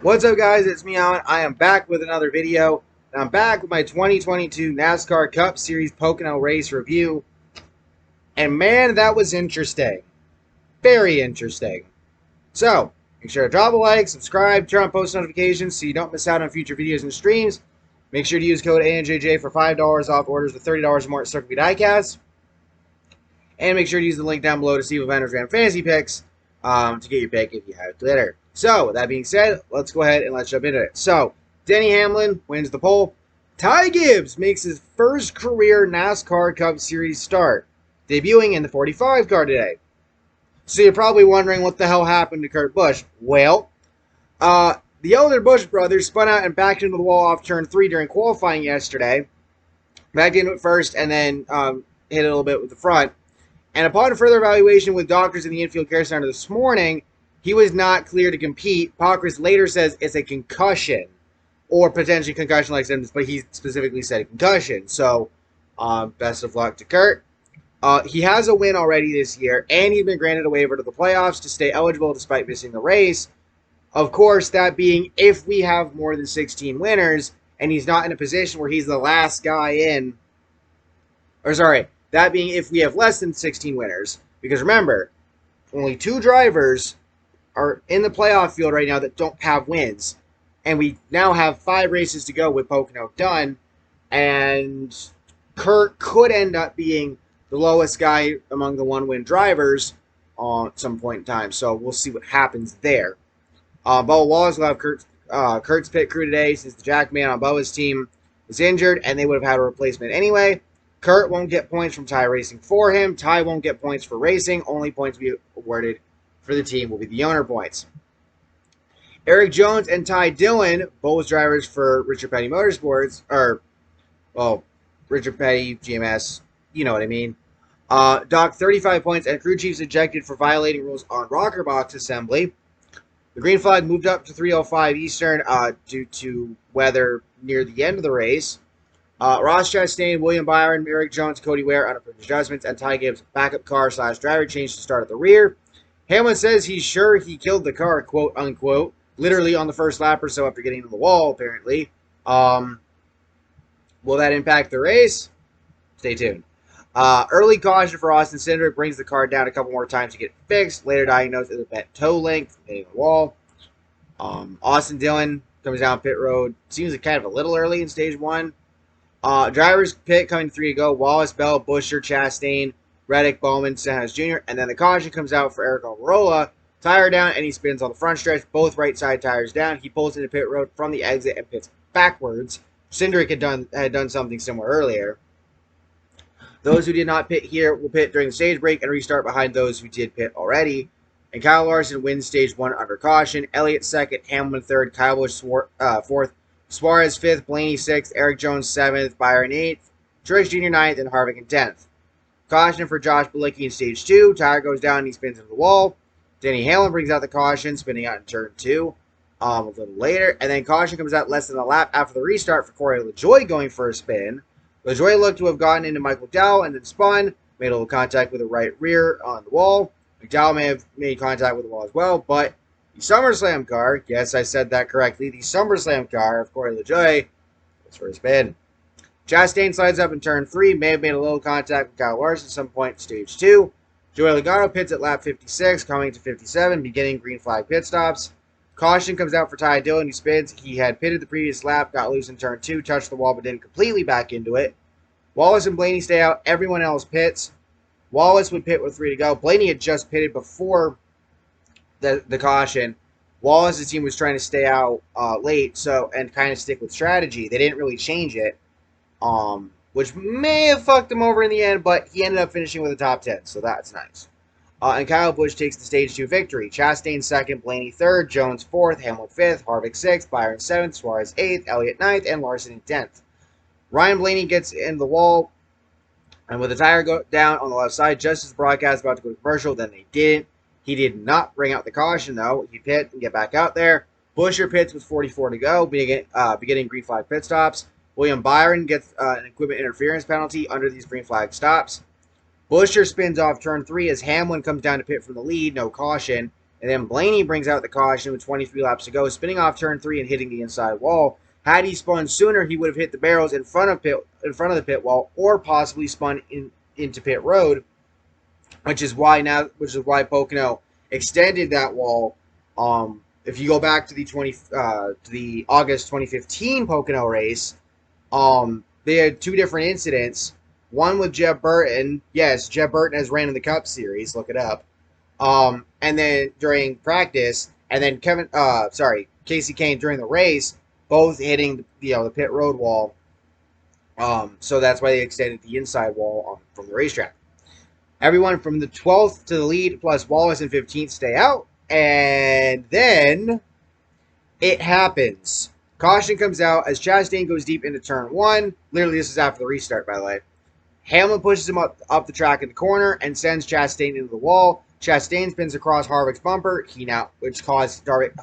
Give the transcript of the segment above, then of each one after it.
What's up, guys? It's me, Alan. I am back with another video. And I'm back with my 2022 NASCAR Cup Series Pocono race review. And man, that was interesting. Very interesting. So, make sure to drop a like, subscribe, turn on post notifications so you don't miss out on future videos and streams. Make sure to use code ANJJ for $5 off orders with $30 or more at Circle B Diecast. And make sure to use the link down below to see Vendors Ram Fantasy Picks to get your pick if you have Twitter. So, with that being said, let's go ahead and let's jump into it. So, Denny Hamlin wins the pole. Ty Gibbs makes his first career NASCAR Cup Series start, debuting in the 45 car today. So you're probably wondering what the hell happened to Kurt Busch. Well, the elder Busch brothers spun out and backed into the wall off turn 3 during qualifying yesterday. Backed into it first and then hit it a little bit with the front. And upon further evaluation with doctors in the infield care center this morning, he was not clear to compete. Pockris later says it's a concussion or potentially concussion-like symptoms, but he specifically said concussion. So, best of luck to Kurt. He has a win already this year, and he's been granted a waiver to the playoffs to stay eligible despite missing the race. Of course, that being if we have more than 16 winners, and he's not in a position where he's the last guy in. Or sorry, that being if we have less than 16 winners. Because remember, only 2 drivers are in the playoff field right now that don't have wins. And we now have 5 races to go with Pocono done. And Kurt could end up being the lowest guy among the one-win drivers at some point in time. So we'll see what happens there. Bubba Wallace will have Kurt's pit crew today since the Jackman on Bubba's team was injured, and they would have had a replacement anyway. Kurt won't get points from Ty Racing for him. Ty won't get points for racing. Only points will be awarded for the team will be the owner points. Eric Jones and Ty Dillon, both drivers for Richard Petty Motorsports, Richard Petty, GMS, you know what I mean. Docked 35 points and crew chiefs ejected for violating rules on rocker box assembly. The green flag moved up to 3:05 Eastern due to weather near the end of the race. Ross Chastain, William Byron, Eric Jones, Cody Ware on adjustments, and Ty Gibbs backup car / driver change to start at the rear. Hamlin says he's sure he killed the car, quote unquote, literally on the first lap or so after getting to the wall, apparently. Will that impact the race? Stay tuned. Early caution for Austin Cindric brings the car down a couple more times to get fixed. Later diagnosed as a bent toe length, hitting the wall. Austin Dillon comes down pit road. Seems kind of a little early in stage 1. Drivers pit coming 3 to go. Wallace, Bell, Buescher, Chastain, Reddick, Bowman, Stenhouse Jr. And then the caution comes out for Eric Almirola. Tire down, and he spins on the front stretch. Both right side tires down. He pulls into pit road from the exit and pits backwards. Cindric had done something similar earlier. Those who did not pit here will pit during the stage break and restart behind those who did pit already. And Kyle Larson wins stage 1 under caution. Elliott second, Hamlin third, Kyle Busch fourth, Suarez 5th, Blaney 6th, Eric Jones 7th, Byron 8th, Truex Jr. 9th, and Harvick in 10th. Caution for Josh Bilicki in stage 2. Tire goes down and he spins into the wall. Denny Hamlin brings out the caution, spinning out in turn 2 a little later. And then caution comes out less than a lap after the restart for Corey LaJoie going for a spin. LaJoie looked to have gotten into Michael McDowell and then spun, made a little contact with the right rear on the wall. McDowell may have made contact with the wall as well, but the SummerSlam car, yes, I said that correctly, the SummerSlam car of Corey LaJoie was for a spin. Chastain slides up in turn 3, may have made a little contact with Kyle Larson at some point in stage 2. Joey Logano pits at lap 56, coming to 57, beginning green flag pit stops. Caution comes out for Ty Dillon, who spins. He had pitted the previous lap, got loose in turn 2, touched the wall, but didn't completely back into it. Wallace and Blaney stay out. Everyone else pits. Wallace would pit with 3 to go. Blaney had just pitted before the caution. Wallace's team was trying to stay out late and kind of stick with strategy. They didn't really change it, which may have fucked him over in the end, but he ended up finishing with a top 10, so that's nice. And Kyle Busch takes the stage 2 victory. Chastain 2nd, Blaney 3rd, Jones 4th, Hamlin 5th, Harvick 6th, Byron 7th, Suarez 8th, Elliott 9th, and Larson in 10th. Ryan Blaney gets in the wall, and with the tire go down on the left side, just as the broadcast about to go to commercial, then they didn't. He did not bring out the caution, though. He pit and get back out there. Buescher pits with 44 to go, beginning green flag pit stops. William Byron gets an equipment interference penalty under these green flag stops. Buescher spins off turn 3 as Hamlin comes down to pit from the lead, no caution. And then Blaney brings out the caution with 23 laps to go, spinning off turn 3 and hitting the inside wall. Had he spun sooner, he would have hit the barrels in front of the pit wall, or possibly spun into pit road, which is why Pocono extended that wall. If you go back to the August 2015 Pocono race, they had two different incidents. One with Jeb Burton. Yes, Jeb Burton has ran in the Cup Series. Look it up. And then during practice, and then Casey Kane during the race, both hitting the pit road wall. So that's why they extended the inside wall from the racetrack. Everyone from the 12th to the lead, plus Wallace and 15th, stay out. And then it happens. Caution comes out as Chastain goes deep into turn 1. Literally, this is after the restart, by the way. Hamlin pushes him up the track in the corner and sends Chastain into the wall. Chastain spins across Harvick's bumper, which caused damage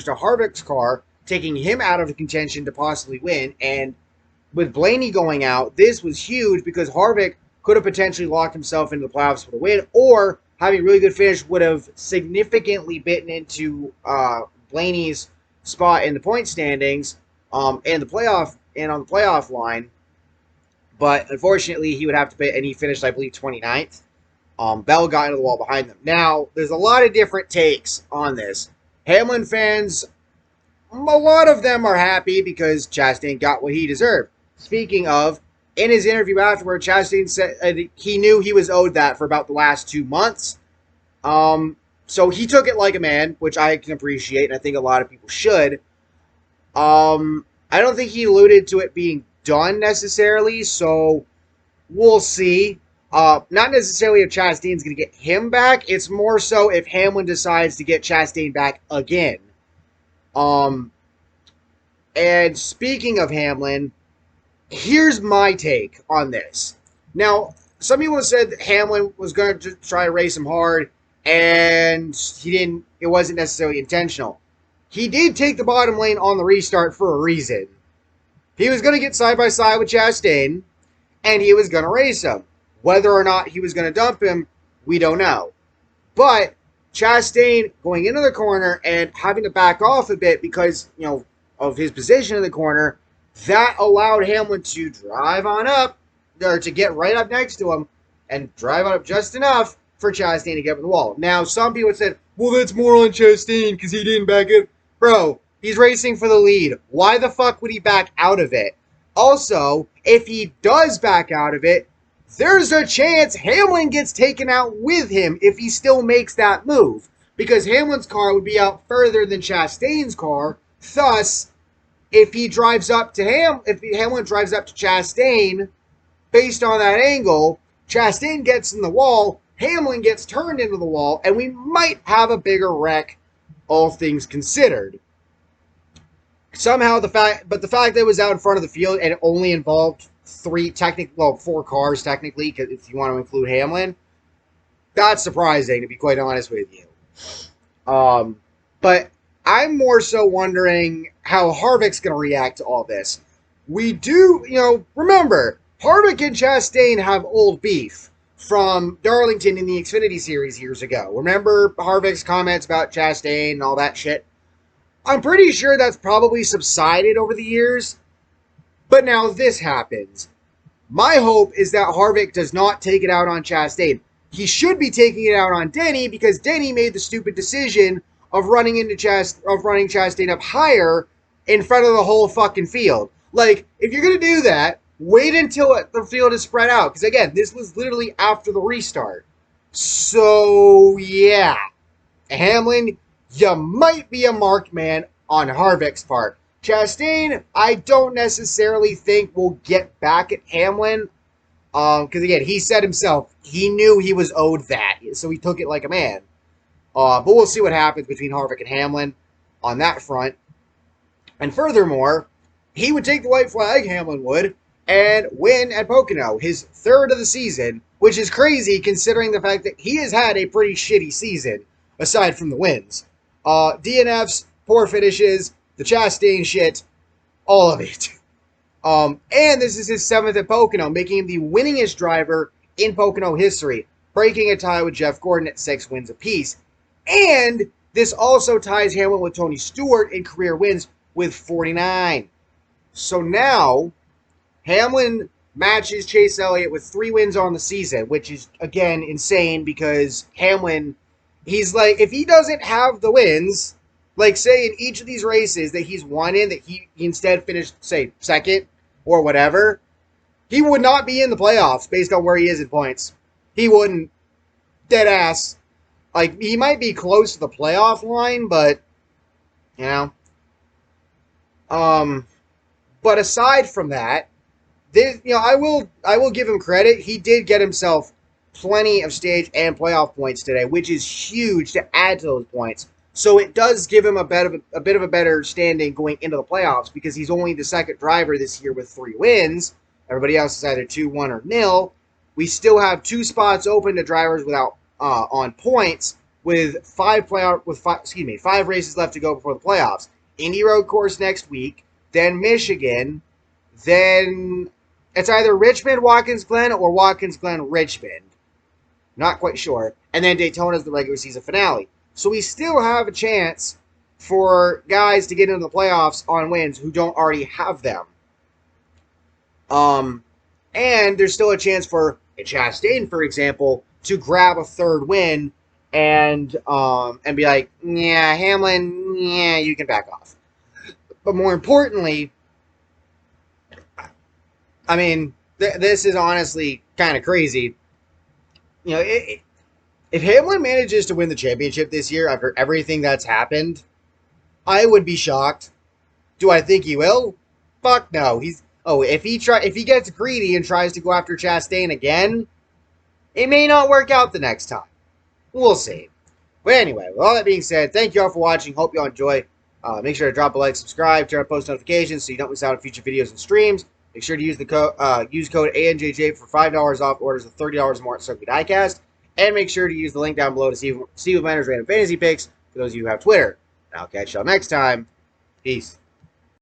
to Harvick's car, taking him out of contention to possibly win. And with Blaney going out, this was huge because Harvick could have potentially locked himself into the playoffs for the win, or having a really good finish would have significantly bitten into Blaney's spot in the point standings and on the playoff line. But unfortunately, he would have to pay, and he finished, I believe, 29th. Bell got into the wall behind them. Now, there's a lot of different takes on this. Hamlin fans, a lot of them are happy because Chastain got what he deserved. Speaking of, in his interview afterward, Chastain said he knew he was owed that for about the last 2 months. So he took it like a man, which I can appreciate, and I think a lot of people should. I don't think he alluded to it being done necessarily, so we'll see. Not necessarily if Chastain's going to get him back. It's more so if Hamlin decides to get Chastain back again. And speaking of Hamlin, here's my take on this. Now, some people have said that Hamlin was going to try to race him hard, and he didn't. It wasn't necessarily intentional. He did take the bottom lane on the restart for a reason. He was going to get side by side with Chastain, and he was going to race him. Whether or not he was going to dump him, we don't know. But Chastain going into the corner and having to back off a bit because, of his position in the corner, that allowed Hamlin to drive on up, or to get right up next to him, and drive on up just enough for Chastain to get up the wall. Now, some people said, well, that's more on Chastain because he didn't back it. Bro, he's racing for the lead. Why the fuck would he back out of it? Also, if he does back out of it, there's a chance Hamlin gets taken out with him if he still makes that move. Because Hamlin's car would be out further than Chastain's car. Thus, if Hamlin drives up to Chastain, based on that angle, Chastain gets in the wall, Hamlin gets turned into the wall, and we might have a bigger wreck, all things considered. Somehow, the fact that it was out in front of the field and it only involved 4 cars technically, because if you want to include Hamlin, that's surprising, to be quite honest with you. But I'm more so wondering how Harvick's going to react to all this. We do, remember, Harvick and Chastain have old beef from Darlington in the Xfinity Series years ago. Remember Harvick's comments about Chastain and all that shit? I'm pretty sure that's probably subsided over the years. But now this happens. My hope is that Harvick does not take it out on Chastain. He should be taking it out on Denny because Denny made the stupid decision of running Chastain up higher in front of the whole fucking field. Like, if you're going to do that, wait until the field is spread out. Because, again, this was literally after the restart. So, yeah. Hamlin, you might be a marked man on Harvick's part. Chastain, I don't necessarily think will get back at Hamlin. Because, again, he said himself, he knew he was owed that. So he took it like a man. But we'll see what happens between Harvick and Hamlin on that front. And furthermore, he would take the white flag, Hamlin would, and win at Pocono, his 3rd of the season, which is crazy considering the fact that he has had a pretty shitty season, aside from the wins. DNFs, poor finishes, the Chastain shit, all of it. And this is his 7th at Pocono, making him the winningest driver in Pocono history. breaking a tie with Jeff Gordon at 6 wins apiece. And this also ties Hamlin with Tony Stewart in career wins with 49. So now Hamlin matches Chase Elliott with 3 wins on the season, which is, again, insane because Hamlin, he's like, if he doesn't have the wins, like, say, in each of these races that he's won in, that he instead finished, say, second or whatever, he would not be in the playoffs based on where he is in points. He wouldn't. Dead ass. Like, he might be close to the playoff line, but, you know. But aside from that, this, you know, I will give him credit. He did get himself plenty of stage and playoff points today, which is huge to add to those points. So it does give him a bit of a better standing going into the playoffs because he's only the second driver this year with 3 wins. Everybody else is either 2, 1, or 0. We still have 2 spots open to drivers without on points with 5 races left to go before the playoffs. Indy Road Course next week, then Michigan, then it's either Richmond, Watkins Glen, or Watkins Glen, Richmond. Not quite sure. And then Daytona's the regular season finale. So we still have a chance for guys to get into the playoffs on wins who don't already have them. And there's still a chance for Chastain, for example, to grab a 3rd win and be like, yeah, Hamlin, yeah, you can back off. But more importantly, I mean, this is honestly kind of crazy. You know, if Hamlin manages to win the championship this year after everything that's happened, I would be shocked. Do I think he will? Fuck no. If he gets greedy and tries to go after Chastain again, it may not work out the next time. We'll see. But anyway, with all that being said, thank you all for watching. Hope you all enjoy. Make sure to drop a like, subscribe, turn on post notifications so you don't miss out on future videos and streams. Make sure to use the code ANJJ for $5 off orders of $30 or more at Circuit Diecast. And make sure to use the link down below to see what Miners random fantasy picks for those of you who have Twitter. And I'll catch y'all next time. Peace.